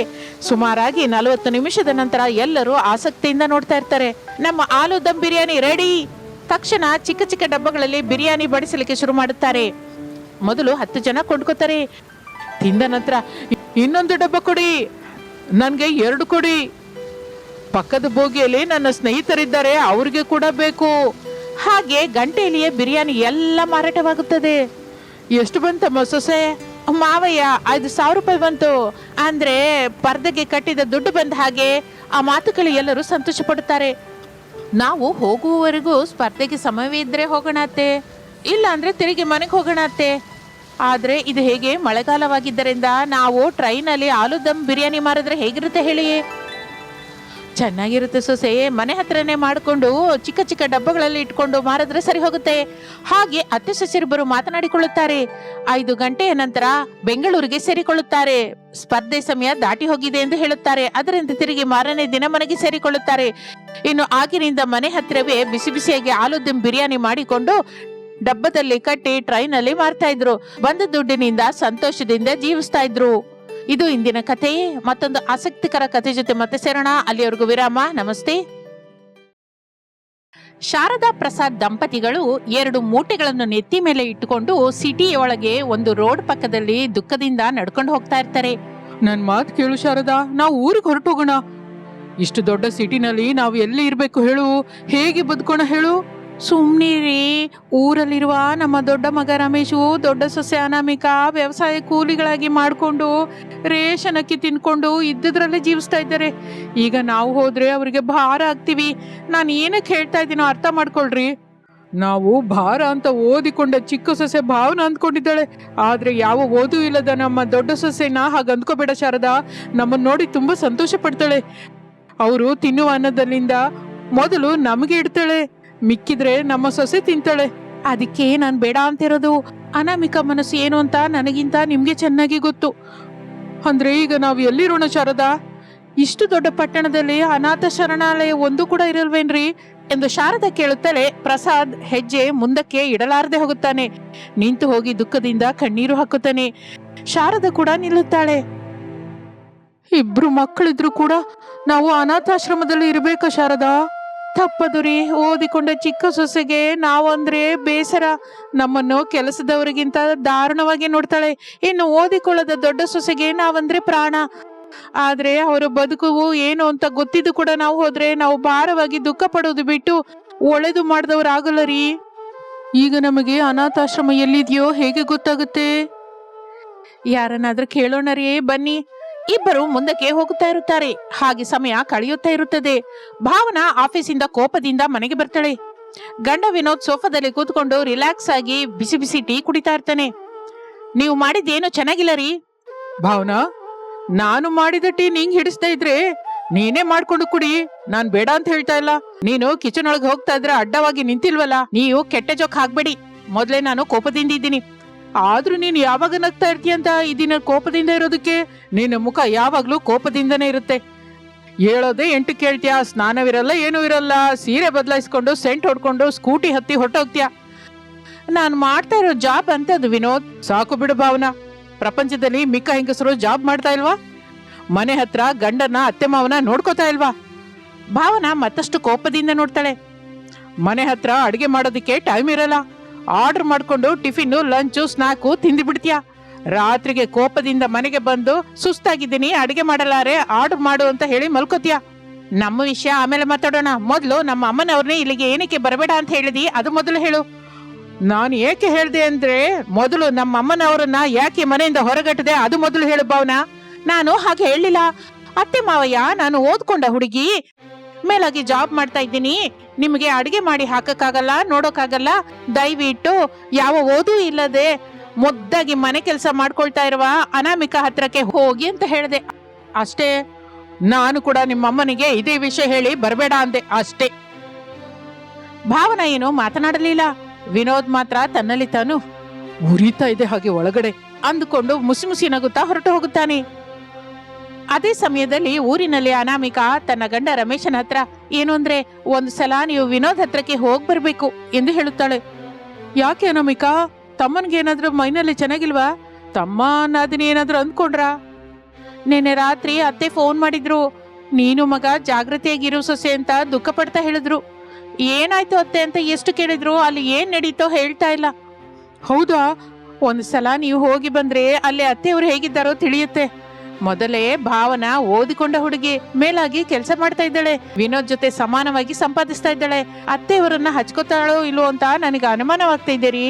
ಸುಮಾರಾಗಿ 40 ನಿಮಿಷದ ನಂತರ ಎಲ್ಲರೂ ಆಸಕ್ತಿಯಿಂದ ನೋಡ್ತಾ ಇರ್ತಾರೆ. ನಮ್ಮ ಆಲೂ ದಮ್ ಬಿರಿಯಾನಿ ರೆಡಿ. ತಕ್ಷಣ ಚಿಕ್ಕ ಚಿಕ್ಕ ಡಬ್ಬಗಳಲ್ಲಿ ಬಿರಿಯಾನಿ ಬಡಿಸಲಿಕ್ಕೆ ಶುರು ಮಾಡುತ್ತಾರೆ. ಮೊದಲು 10 ಜನ ಕೊಂಡ್ಕೋತಾರೆ. ತಿಂದ ನಂತರ ಇನ್ನೊಂದು ಡಬ್ಬ ಕೊಡಿ, ನನ್ಗೆ 2 ಕೊಡಿ. ಪಕ್ಕದ ಬೋಗಿಯಲ್ಲಿ ನನ್ನ ಸ್ನೇಹಿತರಿದ್ದಾರೆ, ಅವ್ರಿಗೆ ಕೂಡ ಬೇಕು. ಹಾಗೆ ಗಂಟೆಯಲ್ಲಿಯೇ ಬಿರಿಯಾನಿ ಎಲ್ಲ ಮಾರಾಟವಾಗುತ್ತದೆ. ಎಷ್ಟು ಬಂತಮ್ಮ ಸೊಸೆ? ಮಾವಯ್ಯ 5,000 ರೂಪಾಯಿ ಬಂತು. ಅಂದ್ರೆ ಪರ್ದೆಗೆ ಕಟ್ಟಿದ ದುಡ್ಡು ಬಂದ ಹಾಗೆ. ಆ ಮಾತುಗಳು ಎಲ್ಲರೂ ಸಂತೋಷ ಪಡುತ್ತಾರೆ. ನಾವು ಹೋಗುವವರೆಗೂ ಸ್ಪರ್ಧೆಗೆ ಸಮಯವೇ ಇದ್ರೆ ಹೋಗೋಣ ಅತ್ತೆ, ಇಲ್ಲ ಅಂದ್ರೆ ತಿರುಗಿ ಮನೆಗೆ ಹೋಗೋಣ ಅತ್ತೆ. ಆದ್ರೆ ಇದು ಹೇಗೆ, ಮಳೆಗಾಲವಾಗಿದ್ದರಿಂದ ನಾವು ಟ್ರೈನಲ್ಲಿ ಆಲೂ ದಮ್ ಬಿರಿಯಾನಿ ಮಾರಿದ್ರೆ ಹೇಗಿರುತ್ತೆ ಹೇಳಿ? ಚೆನ್ನಾಗಿರುತ್ತೆ ಸೊಸೆ. ಮನೆ ಹತ್ರನೇ ಮಾಡಿಕೊಂಡು ಚಿಕ್ಕ ಚಿಕ್ಕ ಡಬ್ಬಗಳಲ್ಲಿ ಇಟ್ಕೊಂಡು ಮಾರಿದ್ರೆ ಸರಿ ಹೋಗುತ್ತೆ. ಹಾಗೆ ಅತ್ತೆ ಸೊಸೆಯರಿಬ್ಬರು ಮಾತನಾಡಿಕೊಳ್ಳುತ್ತಾರೆ. 5 ಗಂಟೆಯ ನಂತರ ಬೆಂಗಳೂರಿಗೆ ಸೇರಿಕೊಳ್ಳುತ್ತಾರೆ. ಸ್ಪರ್ಧೆ ಸಮಯ ದಾಟಿ ಹೋಗಿದೆ ಎಂದು ಹೇಳುತ್ತಾರೆ. ಅದರಿಂದ ತಿರುಗಿ ಮಾರನೇ ದಿನ ಮನೆಗೆ ಸೇರಿಕೊಳ್ಳುತ್ತಾರೆ. ಇನ್ನು ಆಗಿನಿಂದ ಮನೆ ಹತ್ತಿರವೇ ಬಿಸಿ ಬಿಸಿಯಾಗಿ ಆಲೂ ದಮ್ ಬಿರಿಯಾನಿ ಮಾಡಿಕೊಂಡು ಡಬ್ಬದಲ್ಲಿ ಕಟ್ಟಿ ಟ್ರೈನಲ್ಲಿ ಮಾರ್ತಾ ಇದ್ರು. ಬಂದ ದುಡ್ಡಿನಿಂದ ಸಂತೋಷದಿಂದ ಜೀವಿಸ್ತಾ ಇದ್ರು. ಇದು ಇಂದಿನ ಕಥೆ. ಮತ್ತೊಂದು ಆಸಕ್ತಿಕರ ಕಥೆ ಜೊತೆ ಮತ್ತೆ ಸೇರೋಣ. ಅಲ್ಲಿವರೆಗೂ ವಿರಾಮ. ನಮಸ್ತೆ. ಶಾರದಾ ಪ್ರಸಾದ್ ದಂಪತಿಗಳು 2 ಮೂಟೆಗಳನ್ನು ನೆತ್ತಿ ಮೇಲೆ ಇಟ್ಟುಕೊಂಡು ಸಿಟಿಯೊಳಗೆ ಒಂದು ರೋಡ್ ಪಕ್ಕದಲ್ಲಿ ದುಃಖದಿಂದ ನಡ್ಕೊಂಡು ಹೋಗ್ತಾ ಇರ್ತಾರೆ. ನನ್ ಮಾತು ಕೇಳು ಶಾರದಾ, ನಾವು ಊರಿಗೆ ಹೊರಟೋಗೋಣ. ಇಷ್ಟು ದೊಡ್ಡ ಸಿಟಿನಲ್ಲಿ ನಾವು ಎಲ್ಲಿ ಇರ್ಬೇಕು ಹೇಳು? ಹೇಗೆ ಬದುಕೋಣ ಹೇಳು? ಸುಮ್ನಿರಿ, ಊರಲ್ಲಿರುವ ನಮ್ಮ ದೊಡ್ಡ ಮಗ ರಮೇಶು, ದೊಡ್ಡ ಸೊಸೆ ಅನಾಮಿಕಾ ವ್ಯವಸಾಯ ಕೂಲಿಗಳಾಗಿ ಮಾಡ್ಕೊಂಡು ರೇಷನ್ ಅಕ್ಕಿ ತಿನ್ಕೊಂಡು ಇದ್ದದ್ರಲ್ಲೇ ಜೀವಿಸ್ತಾ ಇದ್ದಾರೆ. ಈಗ ನಾವು ಹೋದ್ರೆ ಅವರಿಗೆ ಭಾರ ಆಗ್ತೀವಿ. ನಾನು ಏನಕ್ಕೆ ಹೇಳ್ತಾ ಇದ್ದೀನೋ ಅರ್ಥ ಮಾಡ್ಕೊಳ್ರಿ. ನಾವು ಭಾರ ಅಂತ ಓದಿಕೊಂಡ ಚಿಕ್ಕ ಸೊಸೆ ಭಾವನ ಅಂದ್ಕೊಂಡಿದ್ದಾಳೆ. ಆದ್ರೆ ಯಾವ ಓದು ಇಲ್ಲದ ನಮ್ಮ ದೊಡ್ಡ ಸೊಸೆನ ಹಾಗೆ ಅಂದ್ಕೋಬೇಡ ಶಾರದಾ. ನಮ್ಮನ್ನ ನೋಡಿ ತುಂಬಾ ಸಂತೋಷ ಪಡ್ತಾಳೆ. ಅವರು ತಿನ್ನುವ ಅನ್ನದಲ್ಲಿಂದ ಮೊದಲು ನಮಗೆ ಇಡ್ತಾಳೆ, ಮಿಕ್ಕಿದ್ರೆ ನಮ್ಮ ಸೊಸೆ ತಿಂತಾಳೆ. ಅದಕ್ಕೆ ನಾನು ಬೇಡ ಅಂತಿರೋದು. ಅನಾಮಿಕಾ ಮನಸ್ಸು ಏನು ಅಂತ ನನಗಿಂತ ನಿಮ್ಗೆ ಚೆನ್ನಾಗಿ ಗೊತ್ತು. ಅಂದ್ರೆ ಈಗ ನಾವು ಎಲ್ಲಿರೋಣ ಶಾರದಾ? ಇಷ್ಟು ದೊಡ್ಡ ಪಟ್ಟಣದಲ್ಲಿ ಅನಾಥ ಶರಣಾಲಯ ಒಂದು ಕೂಡ ಇರಲ್ವೇನ್ರಿ ಎಂದು ಶಾರದಾ ಕೇಳುತ್ತಾಳೆ. ಪ್ರಸಾದ್ ಹೆಜ್ಜೆ ಮುಂದಕ್ಕೆ ಇಡಲಾರದೆ ಹೋಗುತ್ತಾನೆ. ನಿಂತು ಹೋಗಿ ದುಃಖದಿಂದ ಕಣ್ಣೀರು ಹಾಕುತ್ತಾನೆ. ಶಾರದಾ ಕೂಡ ನಿಲ್ಲುತ್ತಾಳೆ. ಇಬ್ರು ಮಕ್ಕಳಿದ್ರು ಕೂಡ ನಾವು ಅನಾಥಾಶ್ರಮದಲ್ಲಿ ಇರ್ಬೇಕಾ ಶಾರದಾ? ತಪ್ಪದು ರೀ. ಓದಿಕೊಂಡ ಚಿಕ್ಕ ಸೊಸೆಗೆ ನಾವಂದ್ರೆ ಬೇಸರ. ನಮ್ಮನ್ನು ಕೆಲಸದವರಿಗಿಂತ ದಾರುಣವಾಗಿ ನೋಡ್ತಾಳೆ. ಇನ್ನು ಓದಿಕೊಳ್ಳದ ದೊಡ್ಡ ಸೊಸೆಗೆ ನಾವಂದ್ರೆ ಪ್ರಾಣ. ಆದ್ರೆ ಅವರ ಬದುಕುವು ಏನು ಅಂತ ಗೊತ್ತಿದ್ದು ಕೂಡ ನಾವು ಹೋದ್ರೆ ನಾವು ಭಾರವಾಗಿ ದುಃಖ ಪಡೋದು ಬಿಟ್ಟು ಒಳ್ಳೇದು ಮಾಡಿದವರಾಗಲ್ಲ ರೀ. ಈಗ ನಮಗೆ ಅನಾಥಾಶ್ರಮ ಎಲ್ಲಿದೆಯೋ ಹೇಗೆ ಗೊತ್ತಾಗುತ್ತೆ? ಯಾರನ್ನಾದ್ರೂ ಕೇಳೋಣ ರೀ, ಬನ್ನಿ. ಇಬ್ಬರು ಮುಂದಕ್ಕೆ ಹೋಗುತ್ತಾ ಇರುತ್ತಾರೆ. ಹಾಗೆ ಸಮಯ ಕಳೆಯುತ್ತಾ ಇರುತ್ತದೆ. ಭಾವನಾ ಆಫೀಸಿಂದ ಕೋಪದಿಂದ ಮನೆಗೆ ಬರ್ತಾಳೆ. ಗಂಡ ವಿನೋದ್ ಸೋಫಾದಲ್ಲಿ ಕೂತ್ಕೊಂಡು ರಿಲ್ಯಾಕ್ಸ್ ಆಗಿ ಬಿಸಿ ಬಿಸಿ ಟೀ ಕುಡಿತಾ ಇರ್ತಾನೆ. ನೀವು ಮಾಡಿದ್ದೇನು ಚೆನ್ನಾಗಿಲ್ಲ ರೀ. ಭಾವನಾ, ನಾನು ಮಾಡಿದ ಟೀ ನಿಂಗ್ ಹಿಡಿಸ್ತಾ ಇದ್ರೆ ನೀನೇ ಮಾಡ್ಕೊಂಡು ಕುಡಿ. ನಾನ್ ಬೇಡ ಅಂತ ಹೇಳ್ತಾ ಇಲ್ಲ. ನೀನು ಕಿಚನ್ ಒಳಗೆ ಹೋಗ್ತಾ ಇದ್ರೆ ಅಡ್ಡವಾಗಿ ನಿಂತಿಲ್ವಲ್ಲ. ನೀವು ಕೆಟ್ಟ ಜೋಕ್ ಹಾಕ್ಬೇಡಿ. ಮೊದ್ಲೇ ನಾನು ಕೋಪದಿಂದ ಇದ್ದೀನಿ. ಆದ್ರೂ ನೀನ್ ಯಾವಾಗ ನಗ್ತಾ ಇರ್ತೀಯಂತ ಇದನ್ನ ಕೋಪದಿಂದ ಇರೋದಕ್ಕೆ? ನಿನ್ನ ಮುಖ ಯಾವಾಗ್ಲೂ ಕೋಪದಿಂದನೇ ಇರುತ್ತೆ. ಹೇಳೋದೇ 8 ಕೇಳ್ತೀಯ. ಸ್ನಾನವಿರಲ್ಲ, ಏನೂ ಇರಲ್ಲ. ಸೀರೆ ಬದಲಾಯಿಸ್ಕೊಂಡು ಸೆಂಟ್ ಹೊಡ್ಕೊಂಡು ಸ್ಕೂಟಿ ಹತ್ತಿ ಹೊಟ್ಟೋಗ್ತೀಯ. ನಾನು ಮಾಡ್ತಾ ಇರೋ ಜಾಬ್ ಅಂತ ಅದು ವಿನೋದ್. ಸಾಕು ಬಿಡು ಭಾವನಾ. ಪ್ರಪಂಚದಲ್ಲಿ ಮಿಕ್ಕ ಹೆಂಗಸರು ಜಾಬ್ ಮಾಡ್ತಾ ಇಲ್ವಾ? ಮನೆ ಹತ್ರ ಗಂಡನ ಅತ್ತೆ ಮಾವನ ನೋಡ್ಕೋತಾ ಇಲ್ವಾ? ಭಾವನಾ ಮತ್ತಷ್ಟು ಕೋಪದಿಂದ ನೋಡ್ತಾಳೆ. ಮನೆ ಹತ್ರ ಅಡಿಗೆ ಮಾಡೋದಕ್ಕೆ ಟೈಮ್ ಇರಲ್ಲ. ಆರ್ಡರ್ ಮಾಡ್ಕೊಂಡು ಟಿಫಿನ್, ಲಂಚು, ಸ್ನಾಕು ತಿಂದು ಬಿಡ್ತೀಯ. ರಾತ್ರಿಗೆ ಕೋಪದಿಂದ ಮನೆಗೆ ಬಂದು ಸುಸ್ತಾಗಿದ್ದೀನಿ, ಅಡಿಗೆ ಮಾಡಲಾರೆ, ಆರ್ಡರ್ ಮಾಡು ಅಂತ ಹೇಳಿ ಮಲ್ಕೋತೀಯ. ನಮ್ಮ ವಿಷಯ ಆಮೇಲೆ ಮಾತಾಡೋಣ. ಮೊದಲು ನಮ್ಮ ಅಮ್ಮನವ್ರನ್ನೇ ಇಲ್ಲಿಗೆ ಏನಕ್ಕೆ ಬರಬೇಡ ಅಂತ ಹೇಳಿದಿ ಅದು ಮೊದಲು ಹೇಳು. ನಾನು ಏಕೆ ಹೇಳ್ದೆ ಅಂದ್ರೆ, ಮೊದಲು ನಮ್ಮ ಅಮ್ಮನವರನ್ನ ಯಾಕೆ ಮನೆಯಿಂದ ಹೊರಗಟ್ಟದೆ ಅದು ಮೊದಲು ಹೇಳು ಭಾವನಾ. ನಾನು ಹಾಗೆ ಹೇಳಿಲ್ಲ ಅತ್ತೆ ಮಾವಯ್ಯ. ನಾನು ಓದ್ಕೊಂಡ ಹುಡುಗಿ, ಮೇಲಾಗಿ ಜಾಬ್ ಮಾಡ್ತಾ ಇದ್ದೀನಿ. ನಿಮಗೆ ಅಡಿಗೆ ಮಾಡಿ ಹಾಕಕ್ಕಾಗಲ್ಲ, ನೋಡೋಕ್ಕಾಗಲ್ಲ. ದಯವಿಟ್ಟು ಯಾವ ಓದೂ ಇಲ್ಲದೆ ಮುದ್ದಾಗಿ ಮನೆ ಕೆಲಸ ಮಾಡ್ಕೊಳ್ತಾ ಇರುವ ಅನಾಮಿಕಾ ಹತ್ರಕ್ಕೆ ಹೋಗಿ ಅಂತ ಹೇಳಿದೆ ಅಷ್ಟೇ. ನಾನು ಕೂಡ ನಿಮ್ಮಮ್ಮನಿಗೆ ಇದೇ ವಿಷಯ ಹೇಳಿ ಬರಬೇಡ ಅಂದೆ ಅಷ್ಟೇ. ಭಾವನಾ ಏನು ಮಾತನಾಡಲಿಲ್ಲ. ವಿನೋದ್ ಮಾತ್ರ ತನ್ನಲ್ಲಿ ತಾನು ಉರಿತಾ ಇದೆ ಹಾಗೆ ಒಳಗಡೆ ಅಂದುಕೊಂಡು ಮುಸಿ ಮುಸಿ ನಗುತ್ತಾ ಹೊರಟು ಹೋಗುತ್ತಾನೆ. ಅದೇ ಸಮಯದಲ್ಲಿ ಊರಿನಲ್ಲಿ ಅನಾಮಿಕಾ ತನ್ನ ಗಂಡ ರಮೇಶನ ಹತ್ರ ಏನು ಅಂದ್ರೆ, ಒಂದು ಸಲ ನೀವು ವಿನೋದ್ ಹತ್ರಕ್ಕೆ ಹೋಗ್ ಬರ್ಬೇಕು ಎಂದು ಹೇಳುತ್ತಾಳೆ. ಯಾಕೆ ಅನಾಮಿಕಾ? ತಮ್ಮನ್ಗೆ ಏನಾದ್ರೂ ಮೈನಲ್ಲಿ ಚೆನ್ನಾಗಿಲ್ವಾ? ತಮ್ಮ ಅನ್ನೋದನ್ನ ಏನಾದ್ರೂ ಅಂದ್ಕೊಂಡ್ರಾ? ನಿನ್ನೆ ರಾತ್ರಿ ಅತ್ತೆ ಫೋನ್ ಮಾಡಿದ್ರು. ನೀನು ಮಗ ಜಾಗೃತಿಯಾಗಿರು ಸೊಸೆ ಅಂತ ದುಃಖ ಪಡ್ತಾ ಹೇಳಿದ್ರು. ಏನಾಯ್ತು ಅತ್ತೆ ಅಂತ ಎಷ್ಟು ಕೇಳಿದ್ರು. ಅಲ್ಲಿ ಏನ್ ನಡೀತೋ ಹೇಳ್ತಾ ಇಲ್ಲ. ಹೌದಾ? ಒಂದ್ಸಲ ನೀವು ಹೋಗಿ ಬಂದ್ರೆ ಅಲ್ಲಿ ಅತ್ತೆಯವರು ಹೇಗಿದ್ದಾರೋ ತಿಳಿಯುತ್ತೆ. ಮೊದಲೇ ಭಾವನಾ ಓದಿಕೊಂಡ ಹುಡುಗಿ, ಮೇಲಾಗಿ ಕೆಲಸ ಮಾಡ್ತಾ ಇದ್ದಾಳೆ. ವಿನೋದ್ ಜೊತೆ ಸಮಾನವಾಗಿ ಸಂಪಾದಿಸ್ತಾ ಇದ್ದಾಳೆ. ಅತ್ತೆಯವರನ್ನ ಹಚ್ಕೋತಾಳೋ ಇಲ್ವೋ ಅಂತ ನನಗೆ ಅನುಮಾನವಾಗ್ತಾ ಇದೆ ರೀ.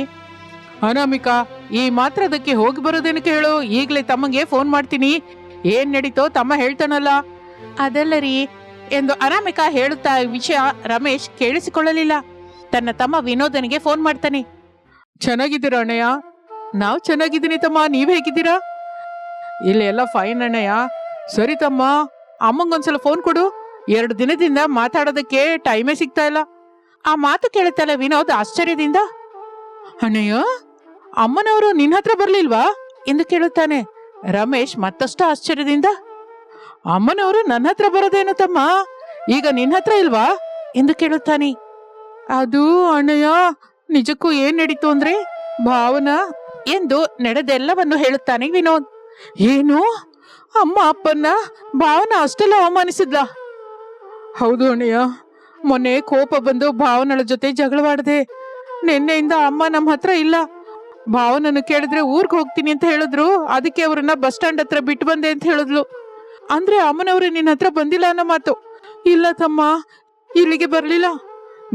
ಅನಾಮಿಕಾ, ಈ ಮಾತ್ರದಕ್ಕೆ ಹೋಗಿ ಬರೋದೇನಕ್ಕೆ ಹೇಳು. ಈಗ್ಲೇ ತಮ್ಮಂಗೆ ಫೋನ್ ಮಾಡ್ತೀನಿ. ಏನ್ ನಡೀತೋ ತಮ್ಮ ಹೇಳ್ತಾನಲ್ಲ. ಅದಲ್ಲ ರೀ ಎಂದು ಅನಾಮಿಕಾ ಹೇಳುತ್ತಾ ವಿಷಯ ರಮೇಶ್ ಕೇಳಿಸಿಕೊಳ್ಳಲಿಲ್ಲ. ತನ್ನ ತಮ್ಮ ವಿನೋದನಿಗೆ ಫೋನ್ ಮಾಡ್ತಾನೆ. ಚೆನ್ನಾಗಿದ್ದೀರಾ ಅಣ್ಣಯ್ಯ? ನಾವ್ ಚೆನ್ನಾಗಿದ್ದೀನಿ ತಮ್ಮ, ನೀವ್ ಹೇಗಿದ್ದೀರಾ? ಇಲ್ಲಿ ಎಲ್ಲ ಫೈನ್ ಅಣ್ಣಯ್ಯ. ಸರಿ ತಮ್ಮ, ಅಮ್ಮಂಗೊಂದ್ಸಲ ಫೋನ್ ಕೊಡು. 2 ದಿನದಿಂದ ಮಾತಾಡೋದಕ್ಕೆ ಟೈಮೇ ಸಿಗ್ತಾ ಇಲ್ಲ. ಆ ಮಾತು ಕೇಳುತ್ತಲ್ಲ ವಿನೋದ್ ಆಶ್ಚರ್ಯದಿಂದ. ಅಣ್ಣಯ್ಯ, ಅಮ್ಮನವರು ನಿನ್ನ ಹತ್ರ ಬರ್ಲಿಲ್ವಾ ಎಂದು ಕೇಳುತ್ತಾನೆ. ರಮೇಶ್ ಮತ್ತಷ್ಟು ಆಶ್ಚರ್ಯದಿಂದ, ಅಮ್ಮನವರು ನನ್ನ ಹತ್ರ ಬರೋದೇನು ತಮ್ಮ? ಈಗ ನಿನ್ನ ಹತ್ರ ಇಲ್ವಾ ಎಂದು ಕೇಳುತ್ತಾನೆ. ಅದು ಅಣ್ಣಯ್ಯ, ನಿಜಕ್ಕೂ ಏನ್ ನಡೀತು ಅಂದ್ರೆ ಭಾವನಾ ಎಂದು ನಡೆದೆಲ್ಲವನ್ನು ಹೇಳುತ್ತಾನೆ ವಿನೋದ್. ಏನು? ಅಮ್ಮ ಅಪ್ಪನ್ನ ಭಾವನಾ ಅಷ್ಟೆಲ್ಲ ಅವಮಾನಿಸಿದ್ಲ? ಹೌದು ಅಣ್ಣಯ್ಯ, ಮೊನ್ನೆ ಕೋಪ ಬಂದು ಭಾವನಳ ಜೊತೆ ಜಗಳವಾಡ್ದೆ. ನಿನ್ನೆಯಿಂದ ಅಮ್ಮ ನಮ್ಮ ಹತ್ರ ಇಲ್ಲ. ಭಾವನನ್ನು ಕೇಳಿದ್ರೆ ಊರ್ಗ್ ಹೋಗ್ತೀನಿ ಅಂತ ಹೇಳಿದ್ರು. ಅದಕ್ಕೆ ಅವ್ರನ್ನ ಬಸ್ ಸ್ಟ್ಯಾಂಡ್ ಹತ್ರ ಬಿಟ್ಟು ಬಂದೆ ಅಂತ ಹೇಳಿದ್ಲು. ಅಂದ್ರೆ ಅಮ್ಮನವ್ರು ನಿನ್ನ ಹತ್ರ ಬಂದಿಲ್ಲ ಅನ್ನೋ ಮಾತು. ಇಲ್ಲ ತಮ್ಮ, ಇಲ್ಲಿಗೆ ಬರ್ಲಿಲ್ಲ.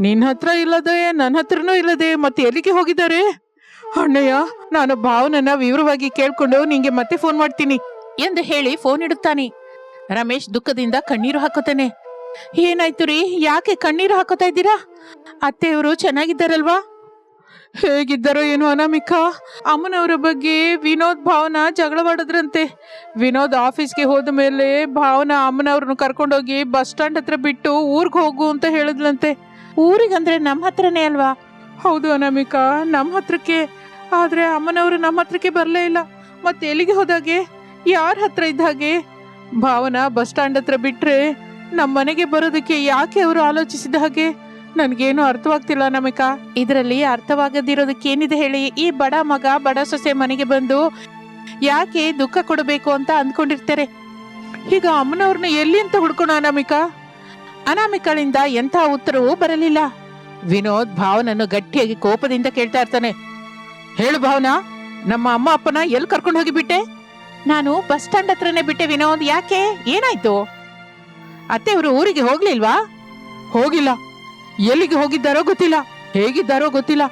ನಿನ್ನ ಹತ್ರ ಇಲ್ಲದೆ ನನ್ನ ಹತ್ರನೂ ಇಲ್ಲದೆ ಮತ್ತೆ ಎಲ್ಲಿಗೆ ಹೋಗಿದ್ದಾರೆ? ಅಣ್ಣಯ್ಯ, ನಾನು ಭಾವನನ್ನ ವಿವರವಾಗಿ ಕೇಳ್ಕೊಂಡು ನಿಂಗೆ ಮತ್ತೆ ಫೋನ್ ಮಾಡ್ತೀನಿ ಎಂದು ಹೇಳಿ ಫೋನ್ ಇಡುತ್ತಾನೆ. ರಮೇಶ್ ದುಃಖದಿಂದ ಕಣ್ಣೀರು ಹಾಕೋತಾನೆ. ಏನಾಯ್ತು ರೀ, ಯಾಕೆ ಕಣ್ಣೀರು ಹಾಕೋತಾ ಇದ್ದೀರಾ? ಅತ್ತೆಯವರು ಚೆನ್ನಾಗಿದ್ದಾರಲ್ವಾ? ಹೇಗಿದ್ದಾರೋ ಏನೋ ಅನಾಮಿಕಾ. ಅಮ್ಮನವರ ಬಗ್ಗೆ ವಿನೋದ್ ಭಾವನ ಜಗಳವಾಡದ್ರಂತೆ. ವಿನೋದ್ ಆಫೀಸ್ಗೆ ಹೋದ ಮೇಲೆ ಭಾವನ ಅಮ್ಮನವ್ರನ್ನ ಕರ್ಕೊಂಡೋಗಿ ಬಸ್ ಸ್ಟ್ಯಾಂಡ್ ಹತ್ರ ಬಿಟ್ಟು ಊರ್ಗ್ ಹೋಗು ಅಂತ ಹೇಳಿದ್ಲಂತೆ. ಊರಿಗಂದ್ರೆ ನಮ್ಮ ಹತ್ರನೇ ಅಲ್ವಾ? ಹೌದು ಅನಾಮಿಕಾ, ನಮ್ಮ ಹತ್ರಕ್ಕೆ. ಆದ್ರೆ ಅಮ್ಮನವರು ನಮ್ಮ ಹತ್ರಕ್ಕೆ ಬರಲೇ ಇಲ್ಲ. ಮತ್ತೆ ಎಲ್ಲಿಗೆ ಹೋದಾಗೆ? ಯಾರ ಹತ್ರ ಇದ್ದ ಹಾಗೆ? ಭಾವನ ಬಸ್ ಸ್ಟ್ಯಾಂಡ್ ಹತ್ರ ಬಿಟ್ರೆ ನಮ್ಮ ಮನೆಗೆ ಬರೋದಕ್ಕೆ ಯಾಕೆ ಅವರು ಆಲೋಚಿಸಿದ ಹಾಗೆ? ನನ್ಗೇನು ಅರ್ಥವಾಗ್ತಿಲ್ಲ ಅನಾಮಿಕಾ. ಇದರಲ್ಲಿ ಅರ್ಥವಾಗದಿರೋದಕ್ಕೆ ಏನಿದೆ ಹೇಳಿ? ಈ ಬಡ ಮಗ ಬಡ ಸೊಸೆ ಮನೆಗೆ ಬಂದು ಯಾಕೆ ದುಃಖ ಕೊಡಬೇಕು ಅಂತ ಅಂದ್ಕೊಂಡಿರ್ತಾರೆ. ಈಗ ಅಮ್ಮನವ್ರನ್ನ ಎಲ್ಲಿ ಅಂತ ಹುಡ್ಕೋಣ ಅನಾಮಿಕಾ? ಅನಾಮಿಕಳಿಂದ ಎಂಥ ಉತ್ತರವೂ ಬರಲಿಲ್ಲ. ವಿನೋದ್ ಭಾವನನ್ನು ಗಟ್ಟಿಯಾಗಿ ಕೋಪದಿಂದ ಕೇಳ್ತಾ ಇರ್ತಾನೆ. ಹೇಳು ಭಾವನಾ, ನಮ್ಮ ಅಮ್ಮ ಅಪ್ಪನ ಎಲ್ಲಿ ಕರ್ಕೊಂಡು ಹೋಗಿಬಿಟ್ಟೆ? ನಾನು ಬಸ್ ಸ್ಟ್ಯಾಂಡ್ ಹತ್ರನೇ ಬಿಟ್ಟೆ ವಿನೋದ್. ಯಾಕೆ, ಏನಾಯ್ತು? ಅತ್ತೆಯವರು ಊರಿಗೆ ಹೋಗ್ಲಿಲ್ವಾ? ಹೋಗಿಲ್ಲ. ಎಲ್ಲಿಗೆ ಹೋಗಿದ್ದಾರೋ ಗೊತ್ತಿಲ್ಲ, ಹೇಗಿದ್ದಾರೋ ಗೊತ್ತಿಲ್ಲ.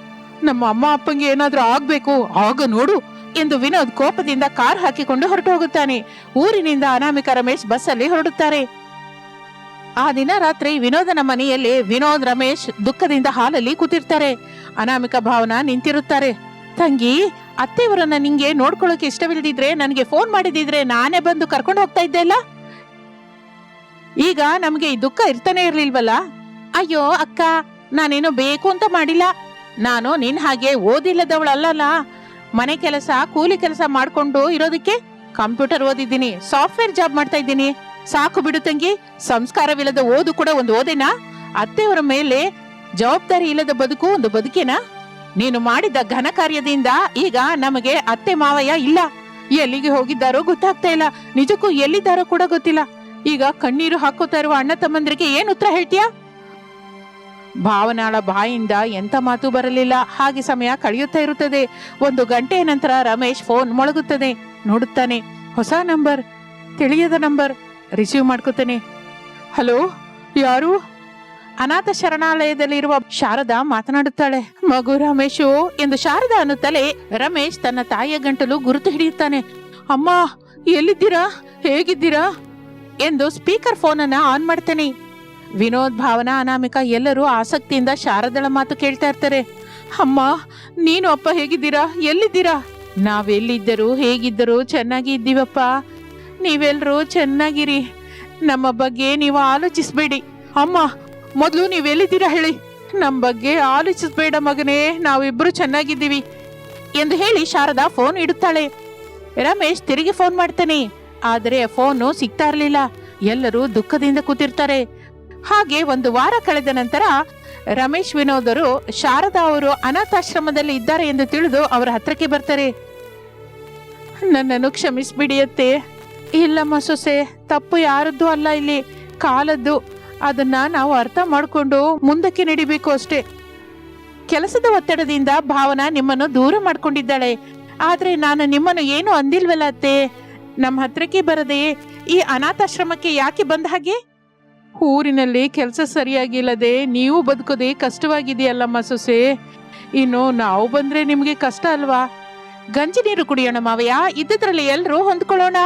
ನಮ್ಮ ಅಮ್ಮ ಅಪ್ಪಂಗೆ ಏನಾದ್ರೂ ಆಗ್ಬೇಕು, ಆಗ ನೋಡು ಎಂದು ವಿನೋದ್ ಕೋಪದಿಂದ ಕಾರ್ ಹಾಕಿಕೊಂಡು ಹೊರಟು ಹೋಗುತ್ತಾನೆ. ಊರಿನಿಂದ ಅನಾಮಿಕ ರಮೇಶ್ ಬಸ್ಸಲ್ಲಿ ಹೊರಡುತ್ತಾರೆ. ಆ ದಿನ ರಾತ್ರಿ ವಿನೋದನ ಮನೆಯಲ್ಲಿ ವಿನೋದ್ ರಮೇಶ್ ದುಃಖದಿಂದ ಹಾಲಲ್ಲಿ ಕೂತಿರ್ತಾರೆ. ಅನಾಮಿಕ ಭಾವನ ನಿಂತಿರುತ್ತಾರೆ. ತಂಗಿ, ಅತ್ತೆಯವರನ್ನ ನಿಂಗೆ ನೋಡ್ಕೊಳ್ಳೋಕೆ ಇಷ್ಟವಿಲ್ಲದಿದ್ರೆ ನನಗೆ ಫೋನ್ ಮಾಡಿದಿದ್ರೆ ನಾನೇ ಬಂದು ಕರ್ಕೊಂಡು ಹೋಗ್ತಾ ಇದ್ದೆ ಅಲ್ಲ. ಈಗ ನಮ್ಗೆ ಈ ದುಃಖ ಇರ್ತಾನೆ ಇರ್ಲಿಲ್ವಲ್ಲ? ಅಯ್ಯೋ ಅಕ್ಕ, ನಾನೇನು ಬೇಕು ಅಂತ ಮಾಡಿಲ್ಲ. ನಾನು ನಿನ್ ಹಾಗೆ ಓದಿಲ್ಲದವಳಲ್ಲ. ಮನೆ ಕೆಲಸ ಕೂಲಿ ಕೆಲಸ ಮಾಡ್ಕೊಂಡು ಇರೋದಕ್ಕೆ ಕಂಪ್ಯೂಟರ್ ಓದಿದ್ದೀನಿ, ಸಾಫ್ಟ್ವೇರ್ ಜಾಬ್ ಮಾಡ್ತಾ ಇದ್ದೀನಿ. ಸಾಕು ಬಿಡು ತಂಗಿ, ಸಂಸ್ಕಾರವಿಲ್ಲದ ಓದು ಕೂಡ ಒಂದು ಓದೇನಾ? ಅತ್ತೆಯವರ ಮೇಲೆ ಜವಾಬ್ದಾರಿ ಇಲ್ಲದ ಬದುಕು ಒಂದು ಬದುಕೇನಾ? ನೀನು ಮಾಡಿದ ಘನ ಕಾರ್ಯದಿಂದ ಈಗ ನಮಗೆ ಅತ್ತೆ ಮಾವಯ್ಯ ಇಲ್ಲ. ಎಲ್ಲಿಗೆ ಹೋಗಿದ್ದಾರೋ ಗೊತ್ತಾಗ್ತಾ ಇಲ್ಲ. ನಿಜಕ್ಕೂ ಎಲ್ಲಿದ್ದಾರೋ ಕೂಡ ಗೊತ್ತಿಲ್ಲ. ಈಗ ಕಣ್ಣೀರು ಹಾಕೋತಾ ಇರುವ ಅಣ್ಣ ತಮ್ಮಂದ್ರಿಗೆ ಏನ್ ಉತ್ತರ ಹೇಳ್ತೀಯಾ? ಭಾವನಾಳ ಬಾಯಿಂದ ಎಂತ ಮಾತು ಬರಲಿಲ್ಲ. ಹಾಗೆ ಸಮಯ ಕಳೆಯುತ್ತಾ ಇರುತ್ತದೆ. 1 ಗಂಟೆಯ ನಂತರ ರಮೇಶ್ ಫೋನ್ ಮೊಳಗುತ್ತದೆ. ನೋಡುತ್ತಾನೆ, ಹೊಸ ನಂಬರ್, ತಿಳಿಯದ ನಂಬರ್. ರಿಸೀವ್ ಮಾಡ್ಕೋತಾನೆ. ಹಲೋ, ಯಾರು? ಅನಾಥ ಶರಣಾಲಯದಲ್ಲಿರುವ ಶಾರದಾ ಮಾತನಾಡುತ್ತಾಳೆ. ಮಗು ರಮೇಶು ಎಂದು ಶಾರದಾ ಅನ್ನುತ್ತಲೇ ರಮೇಶ್ ತನ್ನ ತಾಯಿಯ ಗಂಟಲು ಗುರುತು ಹಿಡಿಯುತ್ತಾನೆ. ಅಮ್ಮ, ಎಲ್ಲಿದ್ದೀರಾ? ಹೇಗಿದ್ದೀರಾ? ಎಂದು ಸ್ಪೀಕರ್ ಫೋನ್ ಅನ್ನ ಆನ್ ಮಾಡ್ತಾನೆ. ವಿನೋದ್, ಭಾವನಾ, ಅನಾಮಿಕ ಎಲ್ಲರೂ ಆಸಕ್ತಿಯಿಂದ ಶಾರದಳ ಮಾತು ಕೇಳ್ತಾ ಇರ್ತಾರೆ. ಅಮ್ಮ, ನೀನು ಅಪ್ಪ ಹೇಗಿದ್ದೀರಾ? ಎಲ್ಲಿದ್ದೀರಾ? ನಾವೆಲ್ಲಿದ್ದರೂ ಹೇಗಿದ್ದರೂ ಚೆನ್ನಾಗಿ ಇದ್ದೀವಪ್ಪ. ನೀವೆಲ್ಲರೂ ಚೆನ್ನಾಗಿರಿ. ನಮ್ಮ ಬಗ್ಗೆ ನೀವು ಆಲೋಚಿಸ್ಬೇಡಿ. ಅಮ್ಮ, ಮೊದಲು ನೀವೆಲ್ಲಿದ್ದೀರಾ ಹೇಳಿ. ನಮ್ಮ ಬಗ್ಗೆ ಆಲೋಚಿಸ್ಬೇಡ ಮಗನೇ, ನಾವಿಬ್ರು ಚೆನ್ನಾಗಿದ್ದೀವಿ ಎಂದು ಹೇಳಿ ಶಾರದಾ ಫೋನ್ ಇಡುತ್ತಾಳೆ. ರಮೇಶ್ ತಿರುಗಿ ಫೋನ್ ಮಾಡ್ತಾನೆ. ಆದರೆ ಫೋನು ಸಿಗ್ತಾ ಇರಲಿಲ್ಲ. ಎಲ್ಲರೂ ದುಃಖದಿಂದ ಕೂತಿರ್ತಾರೆ. ಹಾಗೆ 1 ವಾರ ಕಳೆದ ನಂತರ ರಮೇಶ್ ವಿನೋದರು ಶಾರದಾ ಅವರು ಅನಾಥಾಶ್ರಮದಲ್ಲಿ ಇದ್ದಾರೆ ಎಂದು ತಿಳಿದು ಅವರ ಹತ್ರಕ್ಕೆ ಬರ್ತಾರೆ. ನನ್ನನ್ನು ಕ್ಷಮಿಸ್ಬಿಡಿ ಅತ್ತೆ. ಇಲ್ಲಮ್ಮ ಸೊಸೆ, ತಪ್ಪು ಯಾರದ್ದು ಅಲ್ಲ, ಇಲ್ಲಿ ಕಾಲದ್ದು. ಅದನ್ನ ನಾವು ಅರ್ಥ ಮಾಡಿಕೊಂಡು ಮುಂದಕ್ಕೆ ನಡಿಬೇಕು ಅಷ್ಟೇ. ಕೆಲಸದ ಒತ್ತಡದಿಂದ ಭಾವನಾ ನಿಮ್ಮನ್ನು ದೂರ ಮಾಡ್ಕೊಂಡಿದ್ದಾಳೆ. ಆದ್ರೆ ನಾನು ನಿಮ್ಮನ್ನು ಏನು ಅಂದಿಲ್ವಲ್ಲ ಅತ್ತೆ. ನಮ್ಮ ಹತ್ರಕ್ಕೆ ಬರದೆ ಈ ಅನಾಥಾಶ್ರಮಕ್ಕೆ ಯಾಕೆ ಬಂದ ಹಾಗೆ? ಊರಿನಲ್ಲಿ ಕೆಲಸ ಸರಿಯಾಗಿಲ್ಲದೆ ನೀವು ಬದುಕೋದೆ ಕಷ್ಟವಾಗಿದೆಯಲ್ಲಮ್ಮ ಸೊಸೆ. ಇನ್ನು ನಾವು ಬಂದ್ರೆ ನಿಮ್ಗೆ ಕಷ್ಟ ಅಲ್ವಾ? ಗಂಜಿ ನೀರು ಕುಡಿಯೋಣ ಮಾವಯ್ಯ, ಇದ್ದದ್ರಲ್ಲಿ ಎಲ್ಲರೂ ಹೊಂದ್ಕೊಳ್ಳೋಣ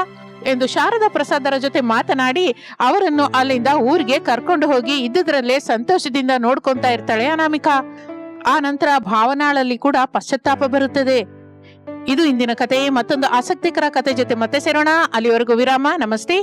ಎಂದು ಶಾರದಾ ಪ್ರಸಾದರ ಜೊತೆ ಮಾತನಾಡಿ ಅವರನ್ನು ಅಲ್ಲಿಂದ ಊರಿಗೆ ಕರ್ಕೊಂಡು ಹೋಗಿ ಇದ್ದದ್ರಲ್ಲೇ ಸಂತೋಷದಿಂದ ನೋಡ್ಕೊಂತಾ ಇರ್ತಾಳೆ ಅನಾಮಿಕಾ. ಆ ನಂತರ ಭಾವನಾಳಲ್ಲಿ ಕೂಡ ಪಶ್ಚಾತ್ತಾಪ ಬರುತ್ತದೆ. ಇದು ಇಂದಿನ ಕತೆ. ಮತ್ತೊಂದು ಆಸಕ್ತಿಕರ ಕತೆ ಜೊತೆ ಮತ್ತೆ ಸೇರೋಣ. ಅಲ್ಲಿವರೆಗೂ ವಿರಾಮ. ನಮಸ್ತೆ.